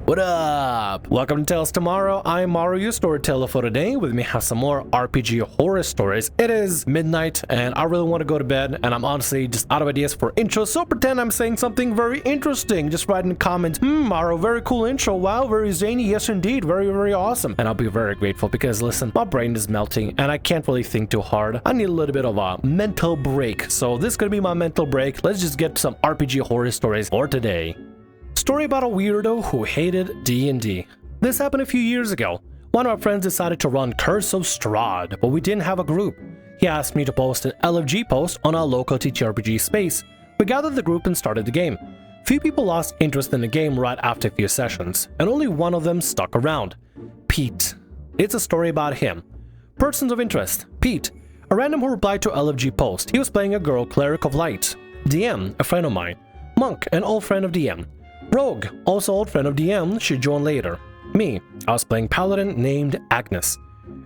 What up? Welcome to Tales Tomorrow. I'm Morrow, your storyteller for today. With me have some more RPG horror stories. It is midnight and I really want to go to bed, and I'm honestly just out of ideas for intros, so pretend I'm saying something very interesting. Just write in the comments, Morrow, very cool intro. Wow, very zany. Yes, indeed. Very, very awesome. And I'll be very grateful because listen, my brain is melting and I can't really think too hard. I need a little bit of a mental break. So this is going to be my mental break. Let's just get some RPG horror stories for today. Story about a weirdo who hated D&D. This happened a few years ago. One of our friends decided to run Curse of Strahd, but we didn't have a group. He asked me to post an LFG post on our local TTRPG space. We gathered the group and started the game. Few people lost interest in the game right after a few sessions, and only one of them stuck around. Pete. It's a story about him. Persons of interest. Pete, a random who replied to LFG post. He was playing a girl cleric of light. DM, a friend of mine. Monk, an old friend of DM. Rogue, also old friend of DM, she joined later. Me, I was playing paladin named Agnes.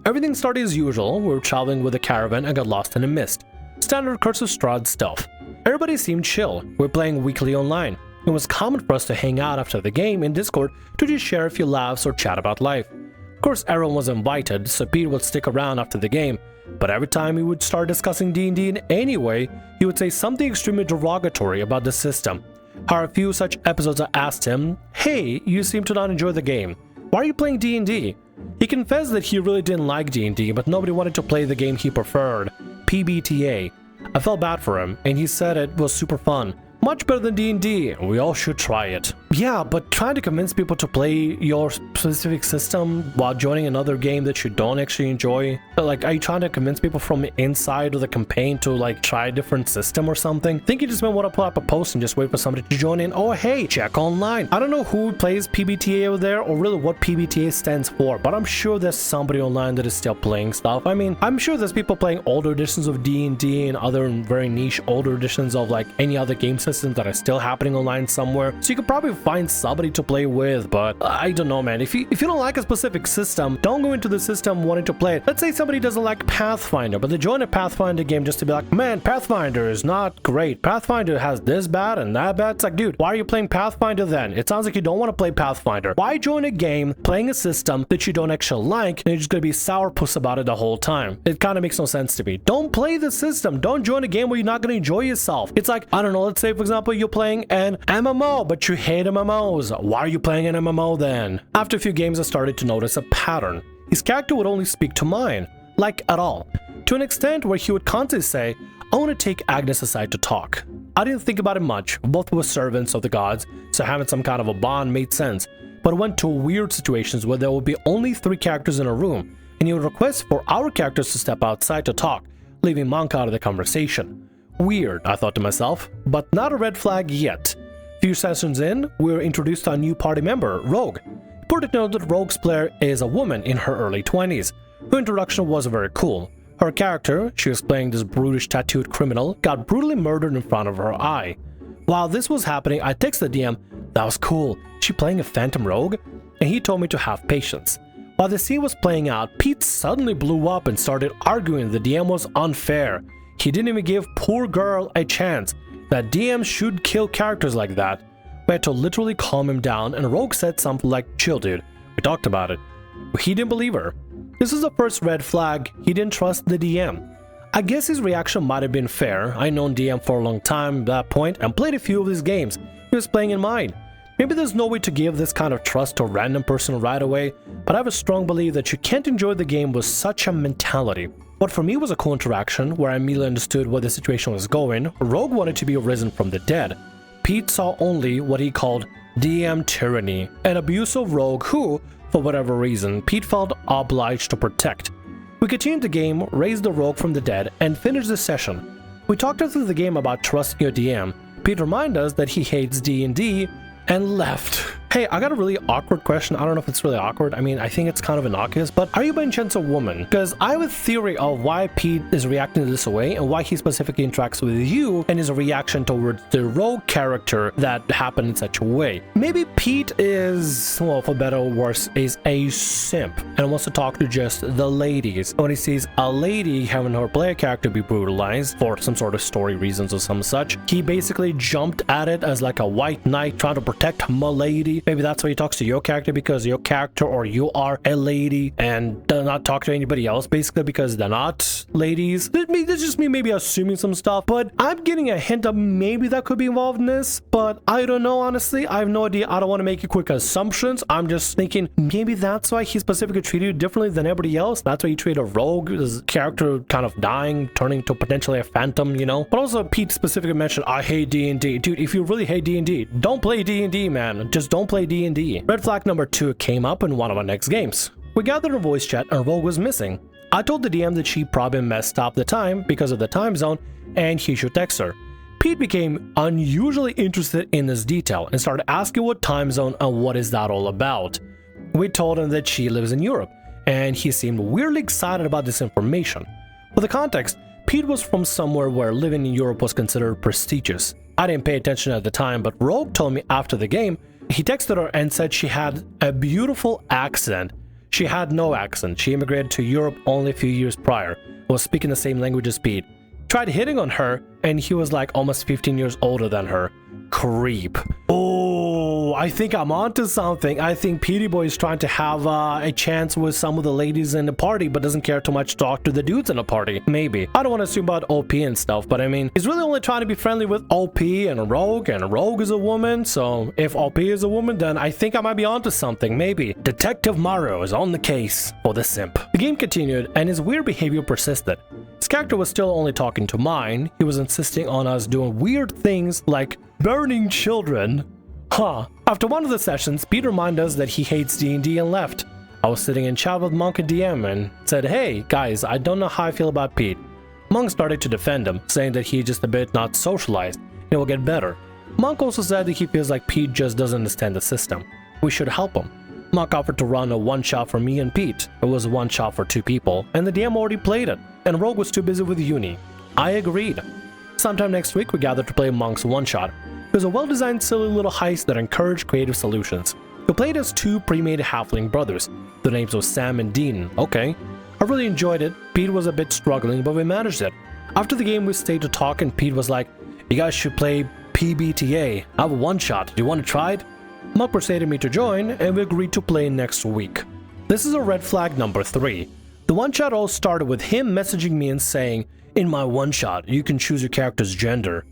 Everything started as usual. We were traveling with a caravan and got lost in a mist. Standard Curse of Strahd stuff. Everybody seemed chill. We were playing weekly online. It was common for us to hang out after the game in Discord to just share a few laughs or chat about life. Of course, everyone was invited, so Pete would stick around after the game, but every time we would start discussing D&D in any way, he would say something extremely derogatory about the system. How a few such episodes I asked him, "Hey, you seem to not enjoy the game. Why are you playing D&D?" He confessed that he really didn't like D&D, but nobody wanted to play the game he preferred, PBTA. I felt bad for him, and he said it was super fun. Much better than D&D, and we all should try it. Yeah, but trying to convince people to play your specific system while joining another game that you don't actually enjoy, like, are you trying to convince people from inside of the campaign to like try a different system or something? Think you just might want to pull up a post and just wait for somebody to join in? Oh hey, check online. I don't know who plays PBTA over there or really what PBTA stands for, but I'm sure there's somebody online that is still playing stuff. I mean, I'm sure there's people playing older editions of D&D and other very niche older editions of like any other game system that are still happening online somewhere, so you could probably find somebody to play with. But I don't know, man. If you don't like a specific system, don't go into the system wanting to play it. Let's say somebody doesn't like Pathfinder, but they join a Pathfinder game just to be like, man, Pathfinder is not great. Pathfinder has this bad and that bad. It's like, dude, why are you playing Pathfinder then? It sounds like you don't want to play Pathfinder. Why join a game playing a system that you don't actually like and you're just gonna be sourpuss about it the whole time? It kind of makes no sense to me. Don't play the system. Don't join a game where you're not gonna enjoy yourself. It's like, I don't know, let's say for example you're playing an MMO, but you hate MMOs. Why are you playing an MMO then? After a few games, I started to notice a pattern. His character would only speak to mine, like at all, to an extent where he would constantly say, I want to take Agnes aside to talk. I didn't think about it much. Both were servants of the gods, so having some kind of a bond made sense, but it went to weird situations where there would be only 3 characters in a room, and he would request for our characters to step outside to talk, leaving Monk out of the conversation. Weird, I thought to myself, but not a red flag yet. Few sessions in, we were introduced to a new party member, Rogue. Important to note that Rogue's player is a woman in her early 20s. Her introduction was very cool. Her character, she was playing this brutish tattooed criminal, got brutally murdered in front of her eye. While this was happening, I texted the DM, that was cool, is she playing a phantom rogue? And he told me to have patience. While the scene was playing out, Pete suddenly blew up and started arguing the DM was unfair. He didn't even give poor girl a chance, that DMs should kill characters like that. We had to literally calm him down, and Rogue said something like, chill dude, we talked about it. He didn't believe her. This is the first red flag. He didn't trust the DM. I guess his reaction might have been fair. I'd known DM for a long time at that point and played a few of his games. He was playing in mine. Maybe there's no way to give this kind of trust to a random person right away, but I have a strong belief that you can't enjoy the game with such a mentality. What for me was a cool interaction, where I immediately understood where the situation was going. Rogue wanted to be risen from the dead. Pete saw only what he called DM tyranny, an abuse of Rogue who, for whatever reason, Pete felt obliged to protect. We continued the game, raised the Rogue from the dead, and finished the session. We talked through the game about trusting your DM. Pete reminded us that he hates D&D, and left. Hey, I got a really awkward question. I don't know if it's really awkward. I mean, I think it's kind of innocuous, but are you by any chance a woman? Because I have a theory of why Pete is reacting this way and why he specifically interacts with you and his reaction towards the rogue character that happened in such a way. Maybe Pete is, well, for better or worse, is a simp. and wants to talk to just the ladies. When he sees a lady having her player character be brutalized for some sort of story reasons or some such, he basically jumped at it as like a white knight trying to protect my lady. Maybe that's why he talks to your character, because your character or you are a lady, and does not talk to anybody else basically because they're not ladies. This is just me maybe assuming some stuff, but I'm getting a hint of maybe that could be involved in this, but I don't know, honestly. I have no idea. I don't want to make quick assumptions. I'm just thinking maybe that's why he specifically treated you differently than everybody else. That's why he treated a rogue, his character kind of dying, turning to potentially a phantom, you know. But also Pete specifically mentioned, I hate D&D. Dude, if you really hate D&D, don't play D&D, man. Just don't play D&D. Red flag number 2 came up in one of our next games. We gathered a voice chat and Rogue was missing. I told the DM that she probably messed up the time because of the time zone and he should text her. Pete became unusually interested in this detail and started asking what time zone and what is that all about. We told him that she lives in Europe, and he seemed weirdly excited about this information. For the context, Pete was from somewhere where living in Europe was considered prestigious. I didn't pay attention at the time, but Rogue told me after the game, he texted her and said she had a beautiful accent. She had no accent. She immigrated to Europe only a few years prior, was speaking the same language as Pete. Tried hitting on her, and he was like almost 15 years older than her. Creep. Oh, I think I'm onto something. I think Petey Boy is trying to have a chance with some of the ladies in the party, but doesn't care too much to talk to the dudes in the party. Maybe. I don't want to assume about OP and stuff, but I mean, he's really only trying to be friendly with OP and Rogue is a woman, so if OP is a woman, then I think I might be onto something, maybe. Detective Morrow is on the case for the simp. The game continued, and his weird behavior persisted. His character was still only talking to mine. He was insisting on us doing weird things like burning children. After one of the sessions, Pete reminded us that he hates D&D and left. I was sitting in chat with Monk and DM and said, hey guys, I don't know how I feel about Pete. Monk started to defend him, saying that he's just a bit not socialized and it will get better. Monk also said that he feels like Pete just doesn't understand the system. We should help him. Monk offered to run a one-shot for me and Pete. It was a one-shot for 2 people, and the DM already played it, and Rogue was too busy with uni. I agreed. Sometime next week, we gathered to play Monk's one-shot. It was a well-designed, silly little heist that encouraged creative solutions. We played as 2 pre-made halfling brothers. Their names were Sam and Dean. Okay. I really enjoyed it. Pete was a bit struggling, but we managed it. After the game, we stayed to talk, and Pete was like, you guys should play PBTA. I have a one-shot. Do you want to try it? Monk persuaded me to join, and we agreed to play next week. This is a red flag number 3. The one-shot all started with him messaging me and saying, in my one-shot, you can choose your character's gender.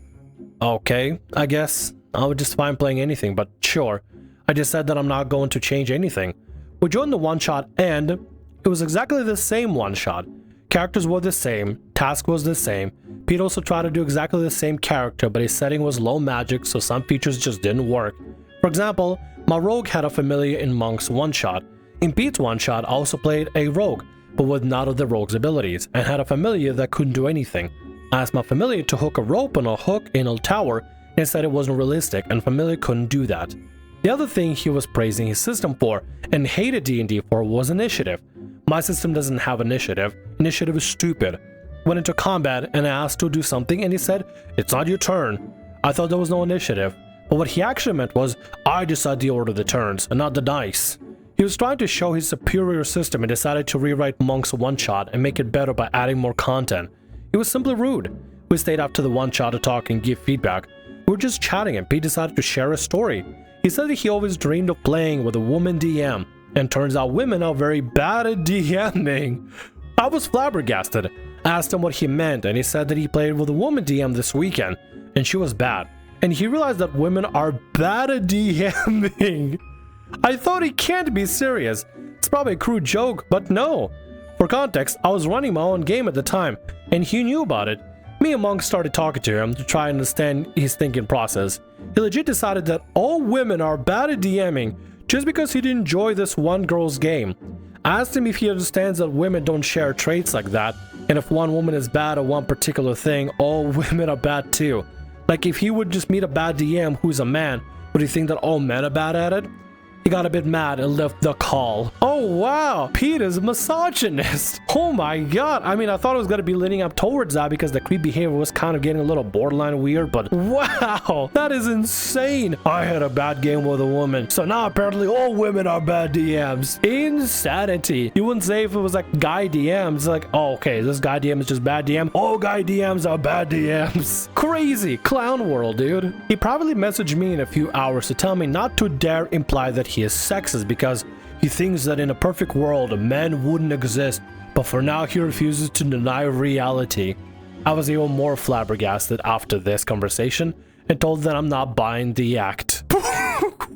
Okay, I guess. I would just fine playing anything, but sure. I just said that I'm not going to change anything. We joined the one-shot, and it was exactly the same one-shot. Characters were the same, task was the same. Pete also tried to do exactly the same character, but his setting was low magic, so some features just didn't work. For example, my rogue had a familiar in Monk's one-shot. In Pete's one-shot, I also played a rogue, but with none of the rogue's abilities, and had a familiar that couldn't do anything. I asked my familiar to hook a rope on a hook in a tower, and said it wasn't realistic, and familiar couldn't do that. The other thing he was praising his system for, and hated D&D for, was initiative. My system doesn't have initiative. Initiative is stupid. Went into combat, and I asked to do something, and he said, it's not your turn. I thought there was no initiative. But what he actually meant was, I decide the order of the turns, and not the dice. He was trying to show his superior system and decided to rewrite Monk's one-shot and make it better by adding more content. It was simply rude. We stayed after the one-shot to talk and give feedback. We were just chatting and Pete decided to share a story. He said that he always dreamed of playing with a woman DM, and turns out women are very bad at DMing. I was flabbergasted. I asked him what he meant, and he said that he played with a woman DM this weekend, and she was bad. And he realized that women are bad at DMing. I thought he can't be serious. It's probably a crude joke, but no. For context, I was running my own game at the time, and he knew about it. Me and Monk started talking to him to try and understand his thinking process. He legit decided that all women are bad at DMing just because he didn't enjoy this one girl's game. I asked him if he understands that women don't share traits like that, and if one woman is bad at one particular thing, all women are bad too. Like if he would just meet a bad DM who's a man, would he think that all men are bad at it? He got a bit mad and left the call. Oh wow, Pete is a misogynist. Oh my god. I mean, I thought it was going to be leaning up towards that because the creep behavior was kind of getting a little borderline weird, but wow, that is insane. I had a bad game with a woman, so now apparently all women are bad DMs. Insanity. You wouldn't say if it was like guy DMs, it's like, oh, okay, this guy DM is just bad DM. All guy DMs are bad DMs. Crazy clown world, dude. He probably messaged me in a few hours to tell me not to dare imply that he is sexist because he thinks that in a perfect world men wouldn't exist, but for now he refuses to deny reality. I was even more flabbergasted after this conversation and told that I'm not buying the act.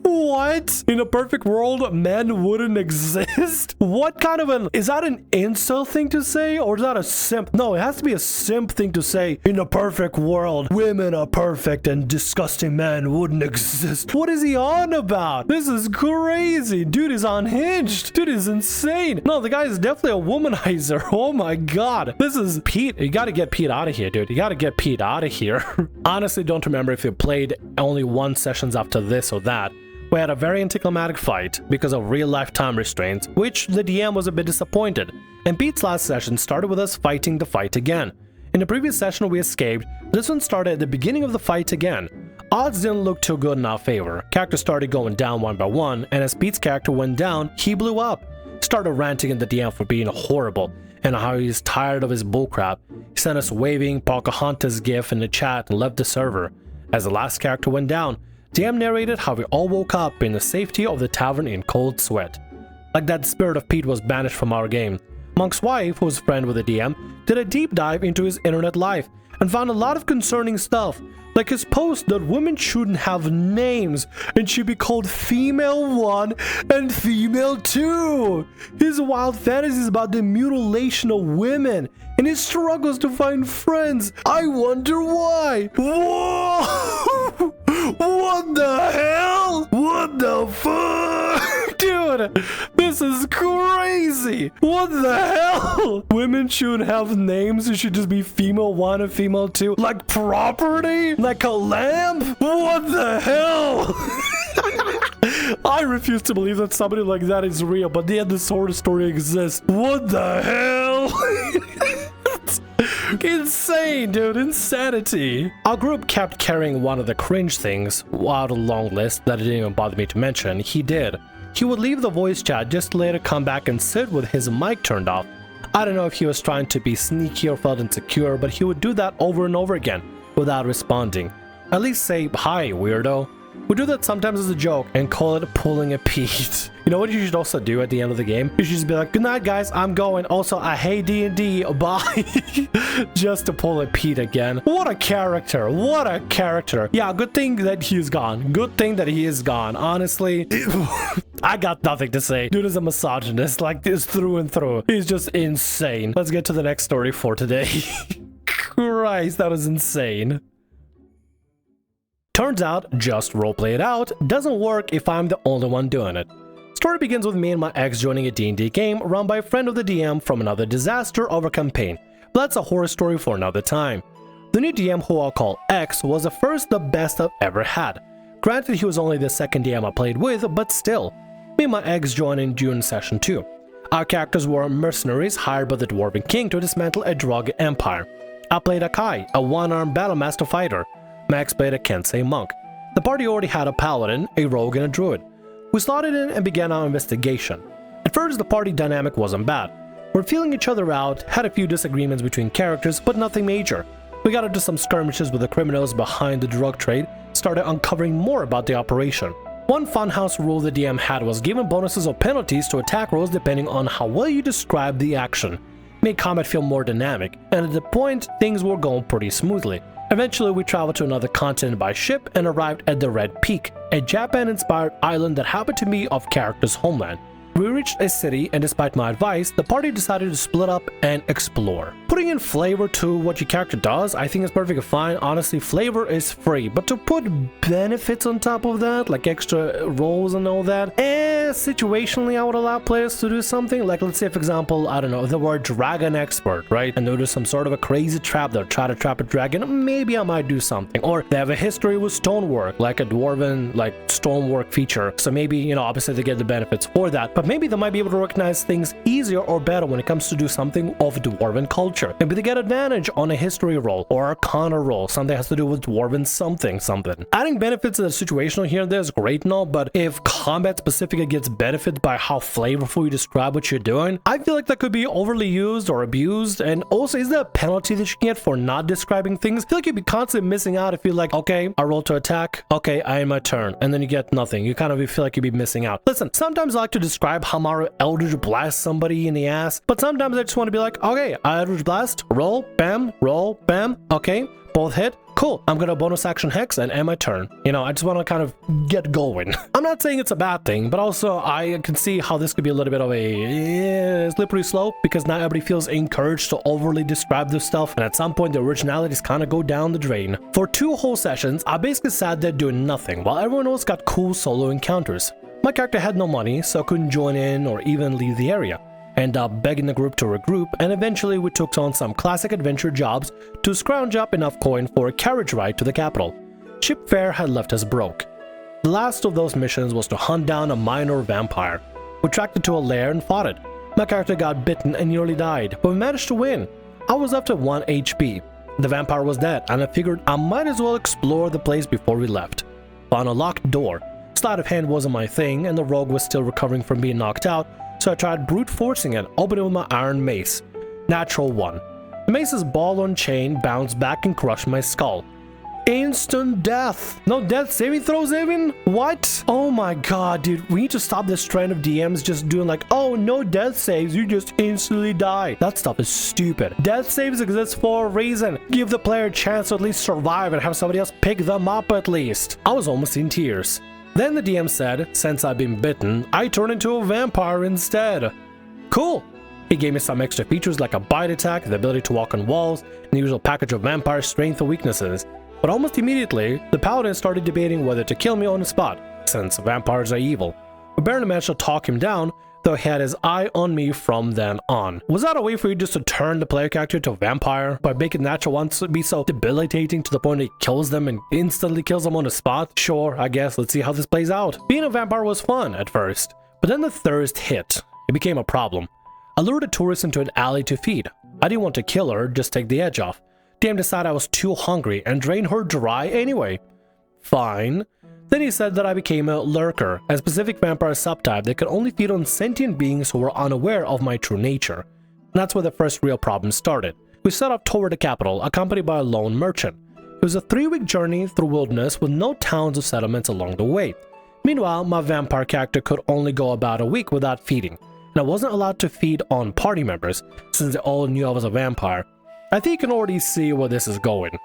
What? In a perfect world, men wouldn't exist? What kind of an... Is that an incel thing to say? Or is that a simp? No, it has to be a simp thing to say. In a perfect world, women are perfect and disgusting men wouldn't exist. What is he on about? This is crazy. Dude is unhinged. Dude is insane. No, the guy is definitely a womanizer. Oh my god. This is Pete. You gotta get Pete out of here, dude. You gotta get Pete out of here. Honestly, don't remember if you played only one sessions after this or that. We had a very anticlimactic fight because of real-life time restraints, which the DM was a bit disappointed, and Pete's last session started with us fighting the fight again. In the previous session we escaped, this one started at the beginning of the fight again. Odds didn't look too good in our favor. Characters started going down one by one, and as Pete's character went down, he blew up. Started ranting at the DM for being horrible, and how he's tired of his bullcrap. He sent us waving Pocahontas gif in the chat and left the server. As the last character went down, DM narrated how we all woke up in the safety of the tavern in cold sweat. Like that, the spirit of Pete was banished from our game. Monk's wife, who was a friend with the DM, did a deep dive into his internet life and found a lot of concerning stuff, like his post that women shouldn't have names and should be called female 1 and female 2. His wild fantasies about the mutilation of women and his struggles to find friends. I wonder why. Whoa! What the hell? What the fuck? Dude, this is crazy. What the hell? Women shouldn't have names. It should just be female 1 and female 2. Like property? Like a lamb? What the hell? I refuse to believe that somebody like that is real, but yet this horror story exists. What the hell? Insane, dude. Insanity. Our group kept carrying one of the cringe things out of a long list that it didn't even bother me to mention. He did. He would leave the voice chat just to later come back and sit with his mic turned off. I don't know if he was trying to be sneaky or felt insecure, but he would do that over and over again without responding. At least say, hi, weirdo. We do that sometimes as a joke and call it pulling a Pete. You know what you should also do at the end of the game? You should just be like, good night guys, I'm going. Also, I hate D&D, bye. Just to pull a Pete again. What a character. What a character. Yeah, good thing that he's gone. Good thing that he is gone. Honestly, I got nothing to say. Dude is a misogynist, like this through and through. He's just insane. Let's get to the next story for today. Christ, that was insane. Turns out, just roleplay it out doesn't work if I'm the only one doing it. Story begins with me and my ex joining a D&D game run by a friend of the DM from another disaster of a campaign, but that's a horror story for another time. The new DM, who I'll call X, was the best I've ever had. Granted, he was only the second DM I played with, but still. Me and my ex joined in June session 2. Our characters were mercenaries hired by the Dwarven King to dismantle a drug empire. I played Akai, a one-armed battlemaster fighter. Max played a Kensei monk. The party already had a paladin, a rogue, and a druid. We slotted in and began our investigation. At first, the party dynamic wasn't bad. We're feeling each other out, had a few disagreements between characters, but nothing major. We got into some skirmishes with the criminals behind the drug trade, started uncovering more about the operation. One funhouse rule the DM had was giving bonuses or penalties to attack rolls depending on how well you describe the action. Made combat feel more dynamic, and at the point, things were going pretty smoothly. Eventually, we traveled to another continent by ship and arrived at the Red Peak, a Japan-inspired island that happened to be of character's homeland. We reached a city, and despite my advice, the party decided to split up and explore. Putting in flavor to what your character does, I think is perfectly fine. Honestly, flavor is free, but to put benefits on top of that, like extra rolls and all that, situationally I would allow players to do something. Like, let's say, for example, I don't know, they were a dragon expert, right? And there's some sort of a crazy trap they'll try to trap a dragon. Maybe I might do something. Or they have a history with stonework, like a dwarven, like, stonework feature. So maybe, you know, obviously they get the benefits for that. But maybe they might be able to recognize things easier or better when it comes to do something of dwarven culture. Maybe they get advantage on a history roll or a arcana roll. Something has to do with dwarven something. Adding benefits to the situational here and there is great and all, but if combat specifically gets benefits by how flavorful you describe what you're doing, I feel like that could be overly used or abused. And also, is there a penalty that you can get for not describing things? I feel like you'd be constantly missing out if you're like, okay, I roll to attack, okay, I am my turn, and then you get nothing. You kind of feel like you'd be missing out. Listen, sometimes I like to describe how Morrow Eldritch Blast somebody in the ass, but sometimes I just want to be like, okay, I Eldritch Blast, roll, bam, okay, both hit. Cool, I'm gonna bonus action hex and end my turn. You know, I just want to kind of get going. I'm not saying it's a bad thing, but also I can see how this could be a little bit of a slippery slope, because not everybody feels encouraged to overly describe this stuff, and at some point the originalities kind of go down the drain. For 2 whole sessions, I basically sat there doing nothing, while everyone else got cool solo encounters. My character had no money, so I couldn't join in or even leave the area. I ended up begging the group to regroup, and eventually we took on some classic adventure jobs to scrounge up enough coin for a carriage ride to the capital. Ship fare had left us broke. The last of those missions was to hunt down a minor vampire. We tracked it to a lair and fought it. My character got bitten and nearly died, but we managed to win. I was up to 1 HP. The vampire was dead, and I figured I might as well explore the place before we left. Found a locked door. Sleight of hand wasn't my thing, and the rogue was still recovering from being knocked out, so I tried brute forcing it, opening with my iron mace. Natural 1. The mace's ball on chain bounced back and crushed my skull. Instant death! No death saving throws even? What? Oh my god, dude, we need to stop this trend of DMs just doing like, oh, no death saves, you just instantly die. That stuff is stupid. Death saves exist for a reason. Give the player a chance to at least survive and have somebody else pick them up at least. I was almost in tears. Then the DM said, since I've been bitten, I turn into a vampire instead. Cool! He gave me some extra features like a bite attack, the ability to walk on walls, and the usual package of vampire strength and weaknesses. But almost immediately, the paladin started debating whether to kill me on the spot, since vampires are evil. We barely managed to talk him down, though he had his eye on me from then on. Was that a way for you just to turn the player character to a vampire by making natural ones be so debilitating to the point that he kills them and instantly kills them on the spot? Sure, I guess, let's see how this plays out. Being a vampire was fun at first, but then the thirst hit. It became a problem. I lured a tourist into an alley to feed. I didn't want to kill her, just take the edge off. DM decided I was too hungry and drained her dry anyway. Fine. Then he said that I became a lurker, a specific vampire subtype that could only feed on sentient beings who were unaware of my true nature. And that's where the first real problem started. We set off toward the capital, accompanied by a lone merchant. It was a 3-week journey through wilderness with no towns or settlements along the way. Meanwhile, my vampire character could only go about a week without feeding, and I wasn't allowed to feed on party members, since they all knew I was a vampire. I think you can already see where this is going.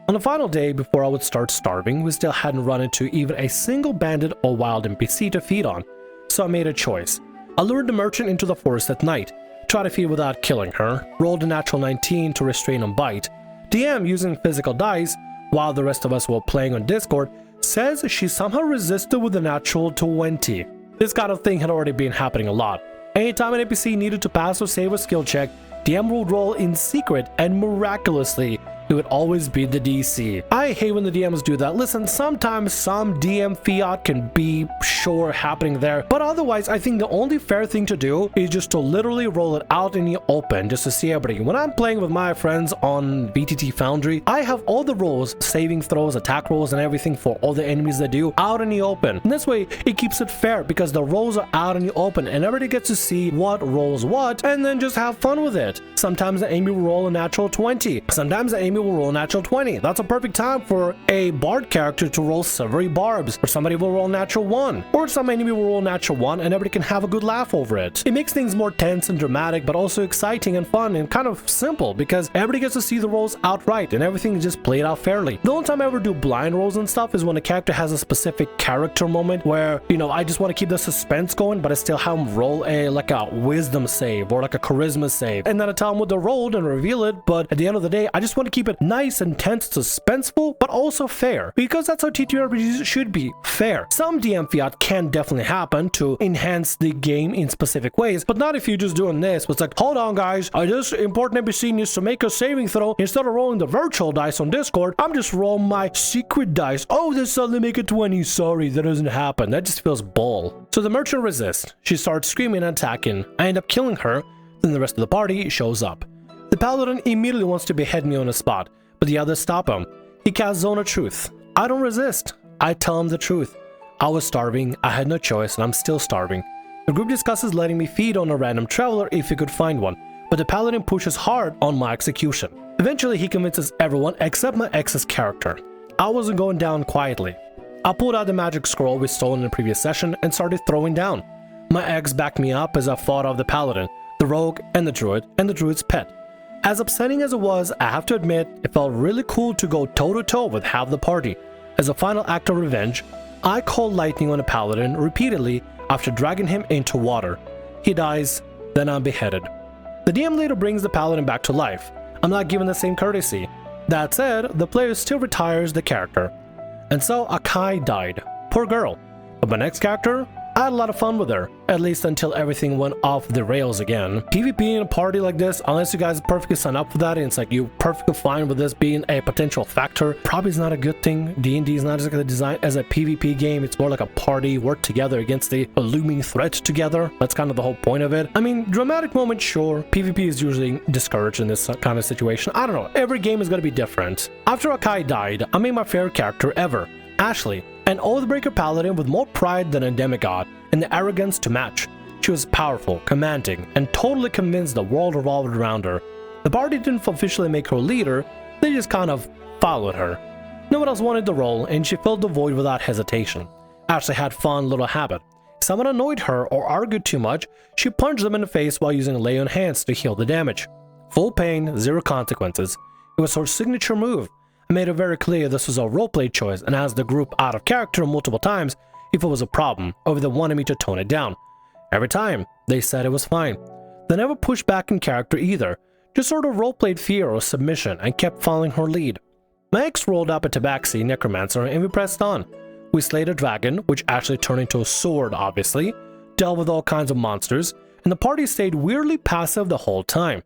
On the final day before I would start starving, we still hadn't run into even a single bandit or wild NPC to feed on, so I made a choice. I lured the merchant into the forest at night, tried to feed without killing her, rolled a natural 19 to restrain and bite. DM, using physical dice, while the rest of us were playing on Discord, says she somehow resisted with a natural 20. This kind of thing had already been happening a lot. Anytime an NPC needed to pass or save a skill check, DM would roll in secret, and miraculously, it would always be the DC. I hate when the DMs do that. Listen, sometimes some DM fiat can be sure happening there, but otherwise I think the only fair thing to do is just to literally roll it out in the open just to see everybody. When I'm playing with my friends on VTT Foundry, I have all the rolls, saving throws, attack rolls, and everything for all the enemies they do out in the open. And this way it keeps it fair because the rolls are out in the open and everybody gets to see what rolls what and then just have fun with it. Sometimes the enemy will roll a natural 20. Sometimes the enemy will roll a natural 20. That's a perfect time for a bard character to roll silvery barbs, or somebody will roll natural 1, or some enemy will roll natural 1 and everybody can have a good laugh over it. It makes things more tense and dramatic, but also exciting and fun and kind of simple because everybody gets to see the rolls outright and everything is just played out fairly. The only time I ever do blind rolls and stuff is when a character has a specific character moment where, you know, I just want to keep the suspense going, but I still have them roll a wisdom save or like a charisma save, and then I tell them what they rolled and reveal it. But at the end of the day, I just want to keep keep it nice, intense, suspenseful, but also fair, because that's how TTRPGs should be, fair. Some DM fiat can definitely happen to enhance the game in specific ways, but not if you're just doing this. It's like, hold on guys, this important NPC needs to make a saving throw. Instead of rolling the virtual dice on Discord, I'm just rolling my secret dice. Oh, this suddenly make it 20. Sorry, that doesn't happen. That just feels bull. So the merchant resists. She starts screaming and attacking. I end up killing her. Then the rest of the party shows up. The paladin immediately wants to behead me on the spot, but the others stop him. He casts Zone of Truth. I don't resist. I tell him the truth. I was starving, I had no choice, and I'm still starving. The group discusses letting me feed on a random traveler if he could find one, but the paladin pushes hard on my execution. Eventually, he convinces everyone except my ex's character. I wasn't going down quietly. I pulled out the magic scroll we stole in the previous session and started throwing down. My ex backed me up as I fought off the paladin, the rogue, and the druid's pet. As upsetting as it was, I have to admit, it felt really cool to go toe-to-toe with half the party. As a final act of revenge, I called lightning on the paladin repeatedly after dragging him into water. He dies, then I'm beheaded. The DM later brings the paladin back to life. I'm not given the same courtesy. That said, the player still retires the character. And so Akai died. Poor girl. But my next character, I had a lot of fun with her, at least until everything went off the rails again. PvP in a party like this, unless you guys perfectly sign up for that, and it's like you're perfectly fine with this being a potential factor, probably is not a good thing. D&D is not exactly designed as a PvP game. It's more like a party, work together against a looming threat together. That's kind of the whole point of it. I mean, dramatic moments, sure. PvP is usually discouraged in this kind of situation. I don't know. Every game is going to be different. After Akai died, I made my favorite character ever, Ashley, an Oathbreaker paladin with more pride than a demigod and the arrogance to match. She was powerful, commanding, and totally convinced the world revolved around her. The party didn't officially make her leader, they just kind of followed her. No one else wanted the role, and she filled the void without hesitation. Ashley had a fun little habit. If someone annoyed her or argued too much, she punched them in the face while using lay on hands to heal the damage. Full pain, zero consequences. It was her signature move. I made it very clear this was a roleplay choice and asked the group out of character multiple times if it was a problem, or if they wanted me to tone it down. Every time, they said it was fine. They never pushed back in character either, just sort of roleplayed fear or submission and kept following her lead. My ex rolled up a tabaxi necromancer and we pressed on. We slayed a dragon, which actually turned into a sword obviously, dealt with all kinds of monsters, and the party stayed weirdly passive the whole time.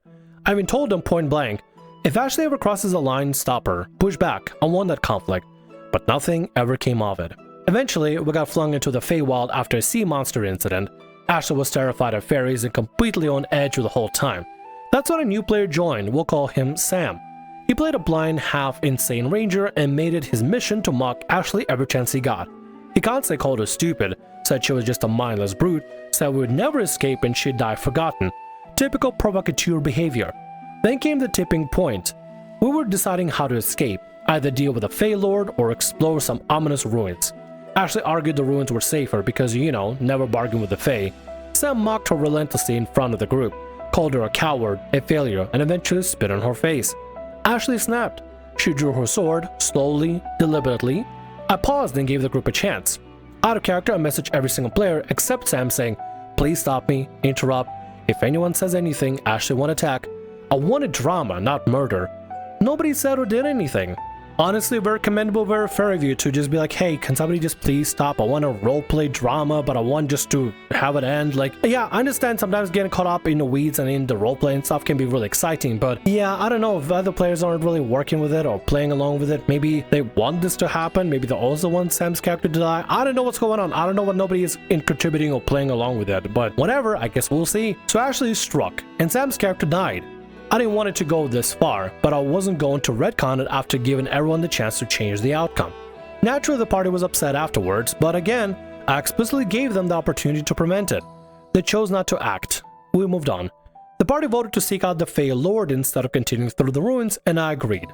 I even told them point blank, if Ashley ever crosses a line, stop her, push back, I want that conflict. But nothing ever came of it. Eventually, we got flung into the Feywild after a sea monster incident. Ashley was terrified of fairies and completely on edge the whole time. That's when a new player joined, we'll call him Sam. He played a blind, half-insane ranger and made it his mission to mock Ashley every chance he got. He constantly called her stupid, said she was just a mindless brute, said we would never escape and she'd die forgotten. Typical provocateur behavior. Then came the tipping point. We were deciding how to escape, either deal with a Fey Lord or explore some ominous ruins. Ashley argued the ruins were safer because, you know, never bargain with the Fey. Sam mocked her relentlessly in front of the group, called her a coward, a failure, and eventually spit on her face. Ashley snapped. She drew her sword, slowly, deliberately. I paused and gave the group a chance. Out of character, I messaged every single player except Sam saying, please stop me, interrupt. If anyone says anything, Ashley won't attack. I wanted drama, not murder. Nobody said or did anything. Honestly, very commendable, very fair of you to just be like, hey, can somebody just please stop? I want to roleplay drama, but I want just to have it end. Like, yeah, I understand sometimes getting caught up in the weeds and in the roleplay and stuff can be really exciting, but yeah, I don't know if other players aren't really working with it or playing along with it. Maybe they want this to happen. Maybe they also want Sam's character to die. I don't know what's going on. I don't know what nobody is contributing or playing along with it, but whatever, I guess we'll see. So Ashley struck, and Sam's character died. I didn't want it to go this far, but I wasn't going to retcon it after giving everyone the chance to change the outcome. Naturally, the party was upset afterwards, but again, I explicitly gave them the opportunity to prevent it. They chose not to act. We moved on. The party voted to seek out the Fey Lord instead of continuing through the ruins, and I agreed.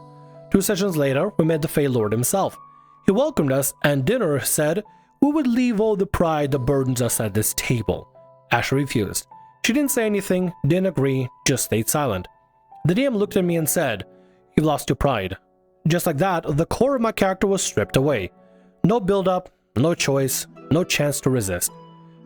2 sessions later, we met the Fey Lord himself. He welcomed us, and dinner said we would leave all the pride that burdens us at this table. Ashley refused. She didn't say anything, didn't agree, just stayed silent. The DM looked at me and said, you've lost your pride. Just like that, the core of my character was stripped away. No build-up, no choice, no chance to resist.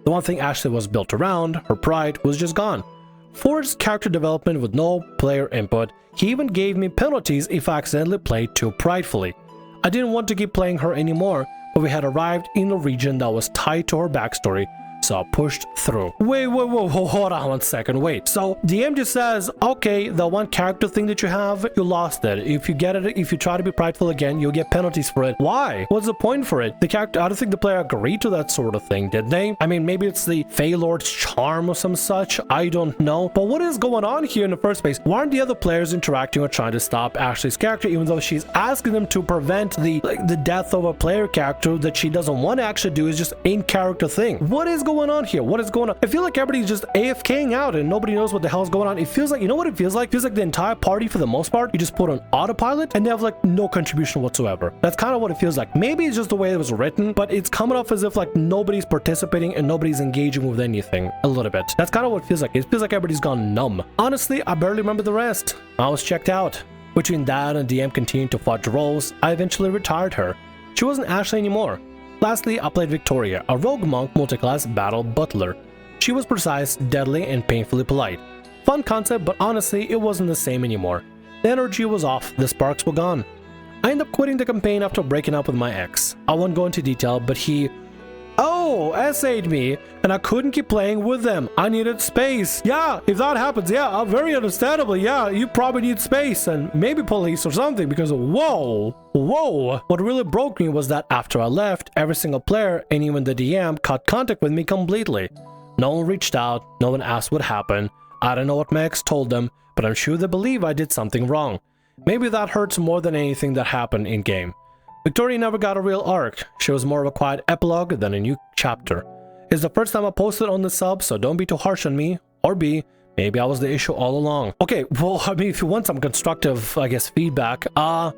The one thing Ashley was built around, her pride, was just gone. forced character development with no player input. He even gave me penalties if I accidentally played too pridefully. I didn't want to keep playing her anymore, but we had arrived in a region that was tied to her backstory, so I pushed through. Wait, hold on one second, wait. So DM just says, okay, the one character thing that you have, you lost it. If you get it, if you try to be prideful again, you'll get penalties for it. Why? What's the point for it? The character, I don't think the player agreed to that sort of thing, did they? I mean, maybe it's the Fey Lord's charm or some such, I don't know. But what is going on here in the first place? Why aren't the other players interacting or trying to stop Ashley's character, even though she's asking them to prevent the death of a player character that she doesn't want to actually do is just in-character thing? What is going on here? What is going on? I feel like everybody's just AFKing out and nobody knows what the hell's going on. It feels like, you know what it feels like? It feels like the entire party, for the most part, you just put on autopilot and they have like no contribution whatsoever. That's kind of what it feels like. Maybe it's just the way it was written, but it's coming off as if like nobody's participating and nobody's engaging with anything a little bit. That's kind of what it feels like. It feels like everybody's gone numb. Honestly, I barely remember the rest. I was checked out. Between that and DM continuing to fudge roles, I eventually retired her. She wasn't Ashley anymore. Lastly, I played Victoria, a rogue monk multiclass battle butler. She was precise, deadly, and painfully polite. Fun concept, but honestly, it wasn't the same anymore. The energy was off, the sparks were gone. I ended up quitting the campaign after breaking up with my ex. I won't go into detail, but he SA'd me, and I couldn't keep playing with them. I needed space. Yeah, if that happens, yeah, very understandably, yeah, you probably need space and maybe police or something, because whoa. What really broke me was that after I left, every single player and even the DM cut contact with me completely. No one reached out, no one asked what happened. I don't know what my ex told them, but I'm sure they believe I did something wrong. Maybe that hurts more than anything that happened in game. Victoria never got a real arc. She was more of a quiet epilogue than a new chapter. It's the first time I posted on the sub, so don't be too harsh on me. Or B, maybe I was the issue all along. Okay, well, I mean, if you want some constructive, I guess, feedback,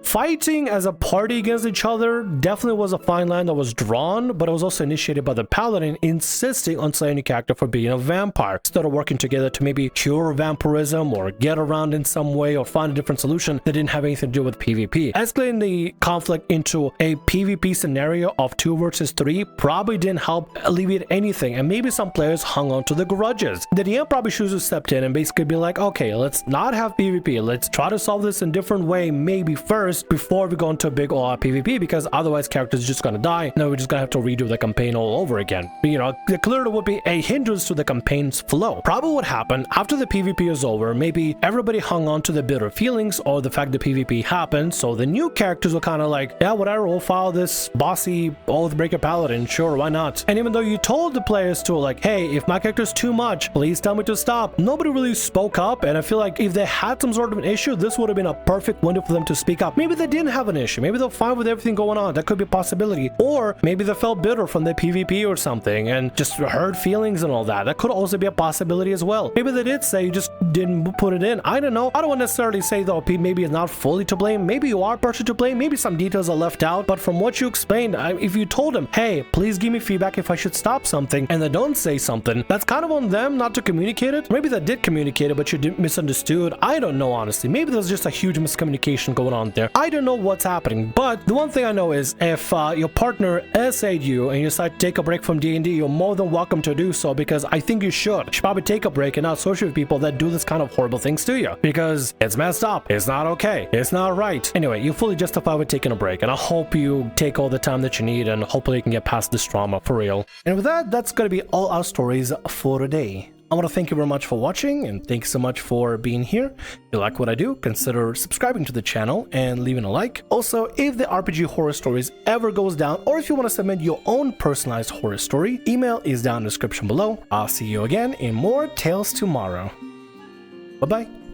fighting as a party against each other definitely was a fine line that was drawn, but it was also initiated by the paladin insisting on slaying the character for being a vampire, instead of working together to maybe cure vampirism or get around in some way or find a different solution that didn't have anything to do with PvP. Escalating the conflict into a PvP scenario of 2 versus 3 probably didn't help alleviate anything, and maybe some players hung on to the grudges. The DM probably should have stepped in and basically be like, okay, let's not have PvP, let's try to solve this in a different way maybe first before we go into a big all-out PvP, because otherwise characters are just gonna die. No, we're just gonna have to redo the campaign all over again. But, you know, it clearly would be a hindrance to the campaign's flow. Probably what happened after the PvP is over, maybe everybody hung on to the bitter feelings or the fact that PvP happened, so the new characters were kind of like, yeah, whatever, we'll follow this bossy Oathbreaker paladin, sure, why not? And even though you told the players to like, hey, if my character's too much, please tell me to stop, nobody really spoke up. And I feel like if they had some sort of an issue, this would have been a perfect window for them to speak up. Maybe they didn't have an issue, maybe they're fine with everything going on, that could be a possibility. Or maybe they felt bitter from the PvP or something and just hurt feelings and all that. That could also be a possibility as well. Maybe they did say you just didn't put it in. I don't know. I don't want to necessarily say though maybe it's not fully to blame, maybe you are partially to blame, maybe some details are left out, but from what you explained, if you told them, hey, please give me feedback if I should stop something, and they don't say something, that's kind of on them not to communicate it. Maybe they did communicate it, but you misunderstood. I don't know, honestly. Maybe there's just a huge miscommunication going on there. I don't know what's happening, but the one thing I know is if your partner SA'd you and you decide to take a break from D&D, you're more than welcome to do so, because I think you should. You should probably take a break and not associate with people that do this kind of horrible things to you, because it's messed up. It's not okay. It's not right. Anyway, you're fully justified with taking a break, and I hope you take all the time that you need, and hopefully you can get past this trauma for real. And with that, that's going to be all our stories for today. I want to thank you very much for watching, and thank you so much for being here. If you like what I do, consider subscribing to the channel and leaving a like. Also, if the RPG Horror Stories ever goes down, or if you want to submit your own personalized horror story, email is down in the description below. I'll see you again in more Tales tomorrow. Bye-bye.